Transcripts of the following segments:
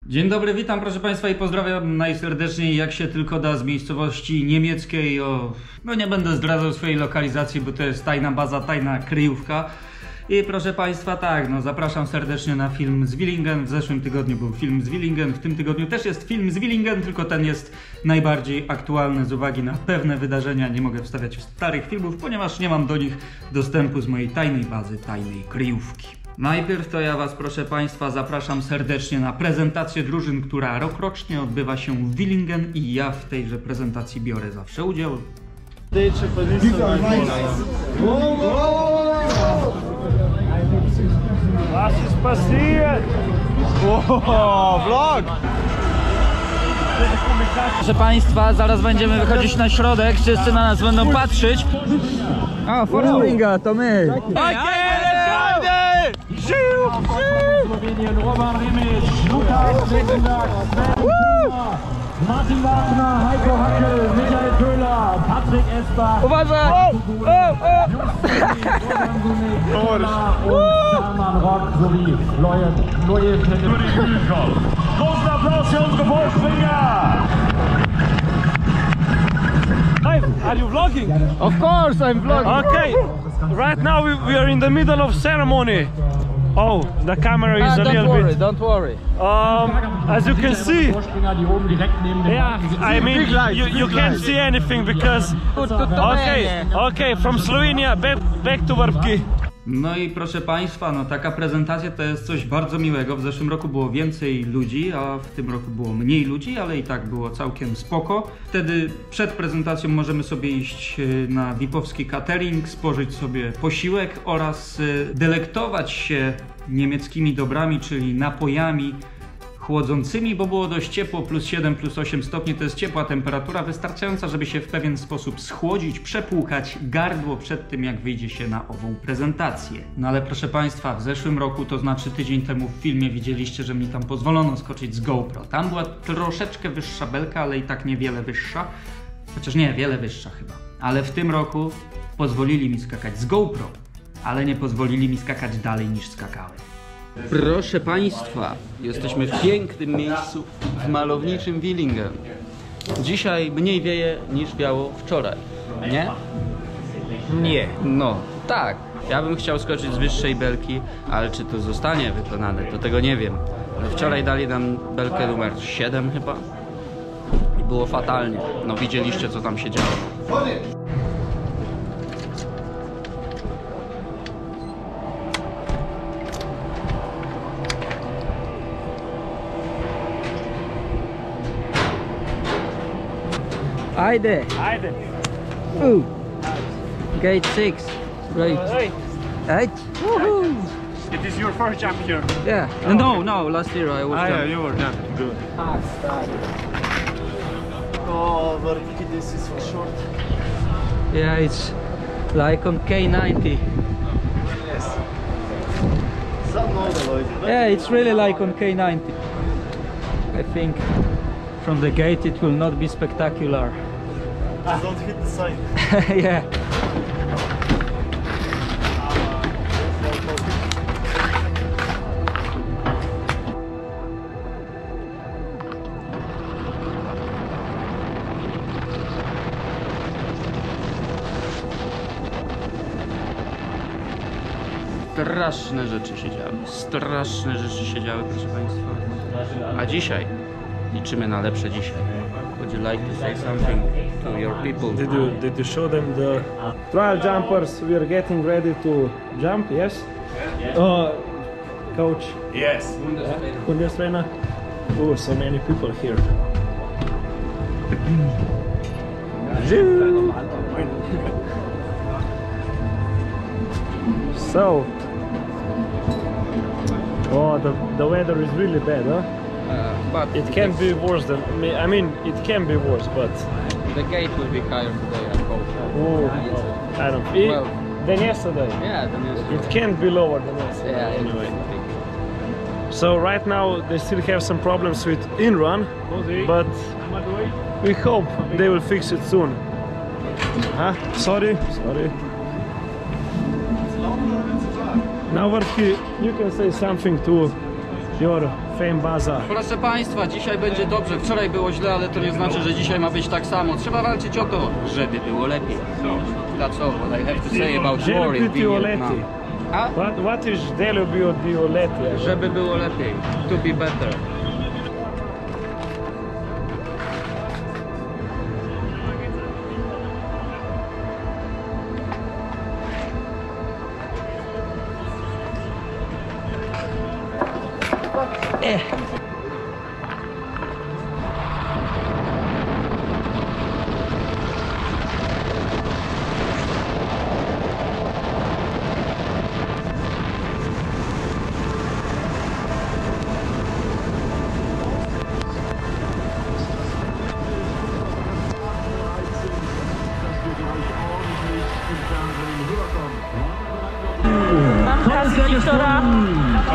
Dzień dobry, witam proszę Państwa i pozdrawiam najserdeczniej jak się tylko da z miejscowości niemieckiej. No nie będę zdradzał swojej lokalizacji, bo to jest tajna baza, tajna kryjówka. I proszę Państwa, tak, no zapraszam serdecznie na film z Willingen. W zeszłym tygodniu był film z Willingen, w tym tygodniu też jest film z Willingen, tylko ten jest najbardziej aktualny z uwagi na pewne wydarzenia. Nie mogę wstawiać starych filmów, ponieważ nie mam do nich dostępu z mojej tajnej bazy, tajnej kryjówki. Najpierw to ja Was, proszę Państwa, zapraszam serdecznie na prezentację drużyn, która rokrocznie odbywa się w Willingen i ja w tejże prezentacji biorę zawsze udział. Was ist passiert? O, vlog! Proszę Państwa, zaraz będziemy wychodzić na środek, wszyscy na nas będą patrzeć. A, Forspringa, to my! Slowenien, Roman Rimic, Lukas Leckenberg, Martin Wagner, Heiko Hackel, Michael Köhler, Patrick Esbach, Uważaj! und Salman Rock sowie neue Bücher. Großen Applaus für unsere Vorspringer! Hi, are you vlogging? Of course I'm vlogging! Okay, right now we are in the middle of ceremony. Oh, the camera is a little bit. Don't worry. As you can see, yeah, I mean, you can't see anything because. Okay, from Slovenia back to Warbki. No i proszę Państwa, no taka prezentacja to jest coś bardzo miłego. W zeszłym roku było więcej ludzi, a w tym roku było mniej ludzi, ale i tak było całkiem spoko. Wtedy przed prezentacją możemy sobie iść na VIP-owski catering, spożyć sobie posiłek oraz delektować się niemieckimi dobrami, czyli napojami chłodzącymi, bo było dość ciepło, plus 7, plus 8 stopni, to jest ciepła temperatura, wystarczająca, żeby się w pewien sposób schłodzić, przepłukać gardło przed tym, jak wyjdzie się na ową prezentację. No ale proszę Państwa, w zeszłym roku, to znaczy tydzień temu w filmie widzieliście, że mi tam pozwolono skoczyć z GoPro. Tam była troszeczkę wyższa belka, ale i tak niewiele wyższa, chociaż nie, wiele wyższa chyba. Ale w tym roku pozwolili mi skakać z GoPro, ale nie pozwolili mi skakać dalej niż skakałem. Proszę Państwa, jesteśmy w pięknym miejscu, w malowniczym Willingen. Dzisiaj mniej wieje niż wiało wczoraj, nie? Nie. No, tak. Ja bym chciał skoczyć z wyższej belki, ale czy to zostanie wykonane, to tego nie wiem. Ale wczoraj dali nam belkę numer 7 chyba i było fatalnie. No widzieliście, co tam się działo. Haydi. Ooh. Gate 6. Great. Hey, 8. Woohoo! it is your first jump here. Yeah. No, last year I was Yeah, you were done. Good. Oh, but this is for short. Yeah, it's like on K90. Yes. Some model, Leute. Yeah, it's really like on K90. I think from the gate it will not be spectacular. Just don't hit the side. Yeah. Straszne rzeczy się działy. Straszne rzeczy się działy, proszę Państwa. A dzisiaj liczymy na lepsze dzisiaj. Would you like to say something to your people? Did you show them the trial jumpers? We are getting ready to jump. Yes. Coach. Yes. Bundestrainer. Oh, so many people here. So, the weather is really bad, huh? But It can be worse than I mean, it can be worse, but the gate will be higher today, I hope. I don't. Well, Than yesterday. Yeah, the news. It can't be lower than yesterday. Yeah, anyway. So right now they still have some problems with in-run, but we hope they will fix it soon. Huh? Sorry. Now Varki, you can say something to your Fame Bazaar. Proszę Państwa, dzisiaj będzie dobrze. Wczoraj było źle, ale to nie znaczy, że dzisiaj ma być tak samo. Trzeba walczyć o to, żeby było lepiej. That's all what I have to say about war in Vietnam. A? What is żeby było lepiej? Żeby było lepiej. To be better.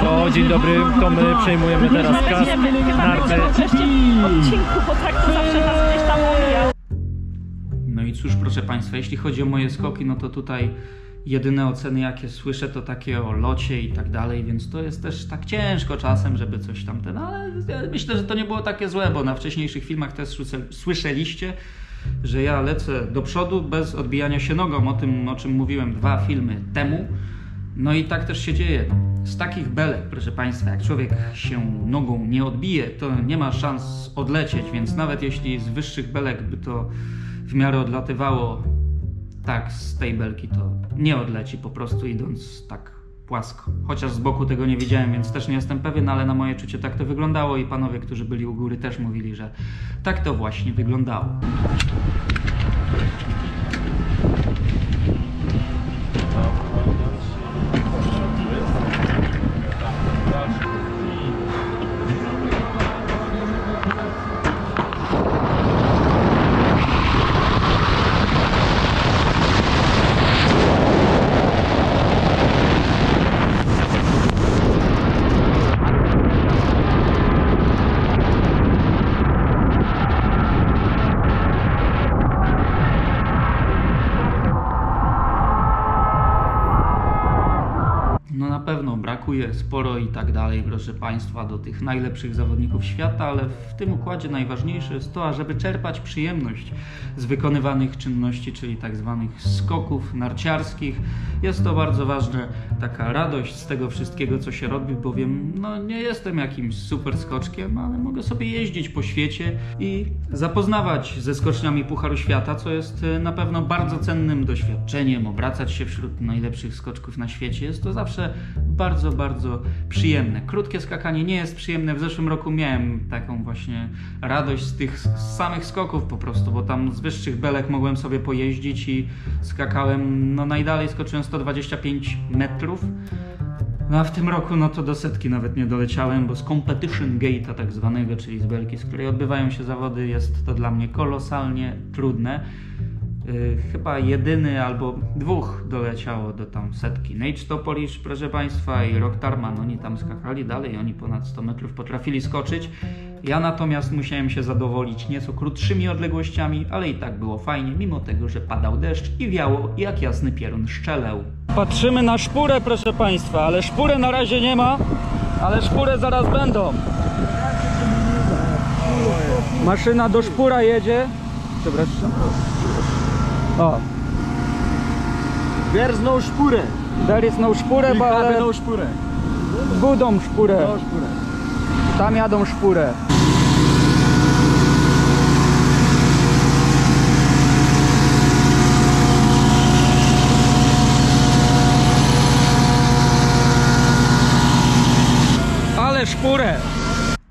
O, dzień dobry, to my przejmujemy teraz kask, narty. Odcinku, bo tak to zawsze nas gdzieś tam omijał. No i cóż, proszę Państwa, jeśli chodzi o moje skoki, no to tutaj jedyne oceny jakie słyszę to takie o locie i tak dalej, więc to jest też tak ciężko czasem, żeby coś tam ale myślę, że to nie było takie złe, bo na wcześniejszych filmach też słyszeliście, że ja lecę do przodu bez odbijania się nogą, o tym, o czym mówiłem 2 filmy temu. No i tak też się dzieje. Z takich belek, proszę Państwa, jak człowiek się nogą nie odbije, to nie ma szans odlecieć, więc nawet jeśli z wyższych belek by to w miarę odlatywało tak z tej belki, to nie odleci po prostu idąc tak płasko. Chociaż z boku tego nie widziałem, więc też nie jestem pewien, ale na moje czucie tak to wyglądało i panowie, którzy byli u góry też mówili, że tak to właśnie wyglądało. Na pewno brakuje sporo i tak dalej, proszę Państwa, do tych najlepszych zawodników świata, ale w tym układzie najważniejsze jest to, ażeby czerpać przyjemność z wykonywanych czynności, czyli tak zwanych skoków narciarskich. Jest to bardzo ważne, taka radość z tego wszystkiego, co się robi, bowiem no, nie jestem jakimś super skoczkiem, ale mogę sobie jeździć po świecie i zapoznawać ze skoczniami Pucharu Świata, co jest na pewno bardzo cennym doświadczeniem, obracać się wśród najlepszych skoczków na świecie. Jest to zawsze bardzo, bardzo przyjemne. Krótkie skakanie nie jest przyjemne. W zeszłym roku miałem taką właśnie radość z tych samych skoków po prostu, bo tam z wyższych belek mogłem sobie pojeździć i skakałem, no najdalej skoczyłem 125 metrów. No a w tym roku no to do setki nawet nie doleciałem, bo z competition gate'a tak zwanego, czyli z belki, z której odbywają się zawody, jest to dla mnie kolosalnie trudne. Chyba jedyny albo 2 doleciało do tam setki. Nate Topolisz, proszę Państwa, i Rock Tarman, oni tam skakali dalej, oni ponad 100 metrów potrafili skoczyć. Ja natomiast musiałem się zadowolić nieco krótszymi odległościami, ale i tak było fajnie, mimo tego, że padał deszcz i wiało jak jasny piorun szczelał. Patrzymy na szpurę, proszę Państwa, ale szpurę na razie nie ma, ale szpurę zaraz będą. Maszyna do szpura jedzie. Przepraszam. O. There's no szpurę. There is no szpurę, bo ale no szpurę. budą szpurę. No szpurę. Tam jadą szpurę. Ale szpurę.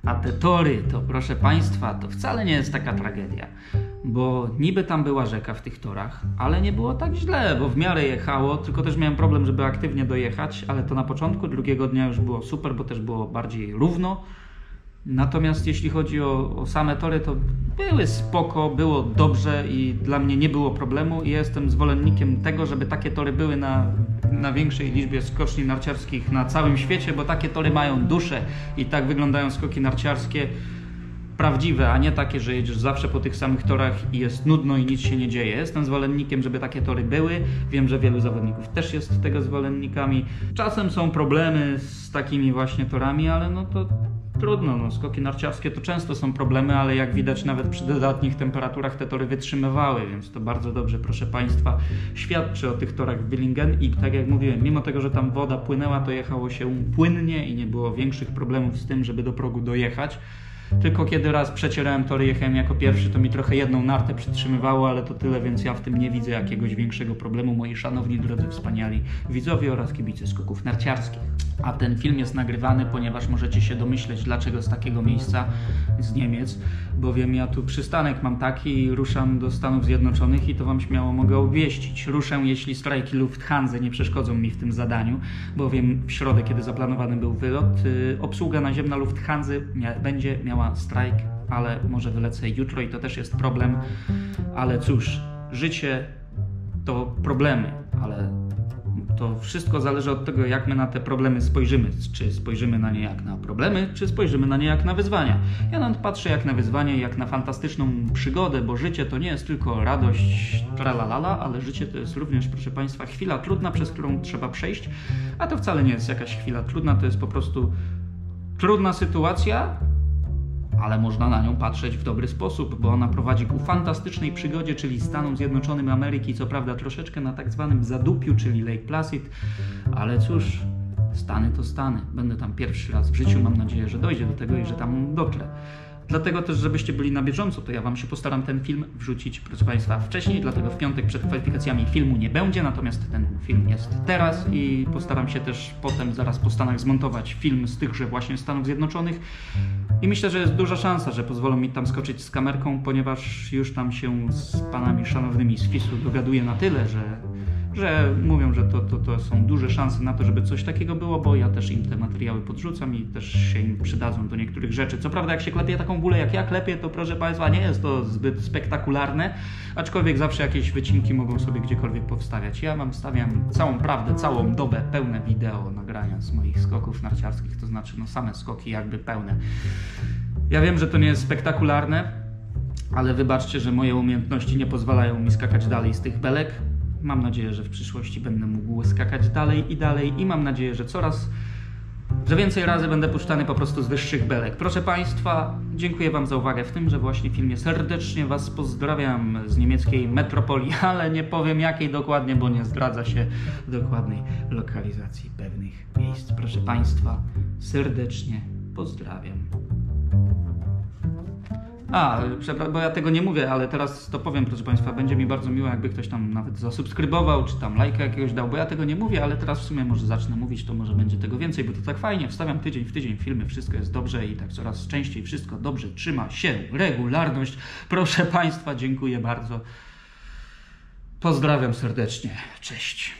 A te tory, to proszę Państwa, to wcale nie jest taka tragedia. Bo niby tam była rzeka w tych torach, ale nie było tak źle, bo w miarę jechało, tylko też miałem problem, żeby aktywnie dojechać, ale to na początku, drugiego dnia już było super, bo też było bardziej równo. Natomiast jeśli chodzi o same tory, to były spoko, było dobrze i dla mnie nie było problemu i jestem zwolennikiem tego, żeby takie tory były na większej liczbie skoczni narciarskich na całym świecie, bo takie tory mają duszę i tak wyglądają skoki narciarskie prawdziwe, a nie takie, że jedziesz zawsze po tych samych torach i jest nudno i nic się nie dzieje. Jestem zwolennikiem, żeby takie tory były. Wiem, że wielu zawodników też jest tego zwolennikami. Czasem są problemy z takimi właśnie torami, ale no to trudno, no, skoki narciarskie to często są problemy, ale jak widać nawet przy dodatnich temperaturach te tory wytrzymywały, więc to bardzo dobrze, proszę Państwa, świadczy o tych torach w Billingen i tak jak mówiłem, mimo tego, że tam woda płynęła, to jechało się płynnie i nie było większych problemów z tym, żeby do progu dojechać. Tylko kiedy raz przecierałem tory, jechałem jako pierwszy, to mi trochę jedną nartę przytrzymywało, ale to tyle, więc ja w tym nie widzę jakiegoś większego problemu, moi szanowni, drodzy, wspaniali widzowie oraz kibice skoków narciarskich. A ten film jest nagrywany, ponieważ możecie się domyśleć, dlaczego z takiego miejsca, z Niemiec, bowiem ja tu przystanek mam taki i ruszam do Stanów Zjednoczonych i to Wam śmiało mogę obwieścić. Ruszę, jeśli strajki Lufthansa nie przeszkodzą mi w tym zadaniu, bowiem w środę, kiedy zaplanowany był wylot, obsługa naziemna Lufthansa będzie miała strajk, ale może wylecę jutro i to też jest problem, ale cóż, życie to problemy, ale to wszystko zależy od tego, jak my na te problemy spojrzymy. Czy spojrzymy na nie jak na problemy, czy spojrzymy na nie jak na wyzwania. Ja na to patrzę jak na wyzwanie, jak na fantastyczną przygodę, bo życie to nie jest tylko radość, tralalala, ale życie to jest również, proszę Państwa, chwila trudna, przez którą trzeba przejść, a to wcale nie jest jakaś chwila trudna, to jest po prostu trudna sytuacja, ale można na nią patrzeć w dobry sposób, bo ona prowadzi ku fantastycznej przygodzie, czyli Stanom Zjednoczonym Ameryki, co prawda troszeczkę na tak zwanym zadupiu, czyli Lake Placid, ale cóż, Stany to Stany. Będę tam pierwszy raz w życiu, mam nadzieję, że dojdzie do tego i że tam dotrę. Dlatego też, żebyście byli na bieżąco, to ja Wam się postaram ten film wrzucić, proszę Państwa, wcześniej, dlatego w piątek przed kwalifikacjami filmu nie będzie, natomiast ten film jest teraz i postaram się też potem, zaraz po Stanach, zmontować film z tychże właśnie Stanów Zjednoczonych i myślę, że jest duża szansa, że pozwolą mi tam skoczyć z kamerką, ponieważ już tam się z panami szanownymi z FIS-u dogaduję na tyle, że mówią, że to są duże szanse na to, żeby coś takiego było, bo ja też im te materiały podrzucam i też się im przydadzą do niektórych rzeczy. Co prawda jak się klepie taką bulę jak ja klepię, to proszę Państwa, nie jest to zbyt spektakularne, aczkolwiek zawsze jakieś wycinki mogą sobie gdziekolwiek powstawiać. Ja Wam stawiam całą prawdę, całą dobę, pełne wideo nagrania z moich skoków narciarskich, to znaczy no same skoki jakby pełne. Ja wiem, że to nie jest spektakularne, ale wybaczcie, że moje umiejętności nie pozwalają mi skakać dalej z tych belek. Mam nadzieję, że w przyszłości będę mógł skakać dalej i mam nadzieję, że więcej razy będę puszczany po prostu z wyższych belek. Proszę Państwa, dziękuję Wam za uwagę w tymże właśnie filmie. Serdecznie Was pozdrawiam z niemieckiej metropolii, ale nie powiem jakiej dokładnie, bo nie zdradza się dokładnej lokalizacji pewnych miejsc. Proszę Państwa, serdecznie pozdrawiam. Bo ja tego nie mówię, ale teraz to powiem, proszę Państwa, będzie mi bardzo miło, jakby ktoś tam nawet zasubskrybował, czy tam lajka jakiegoś dał, bo ja tego nie mówię, ale teraz w sumie może zacznę mówić, to może będzie tego więcej, bo to tak fajnie, wstawiam tydzień w tydzień filmy, wszystko jest dobrze i tak coraz częściej wszystko dobrze trzyma się, regularność. Proszę Państwa, dziękuję bardzo. Pozdrawiam serdecznie, cześć.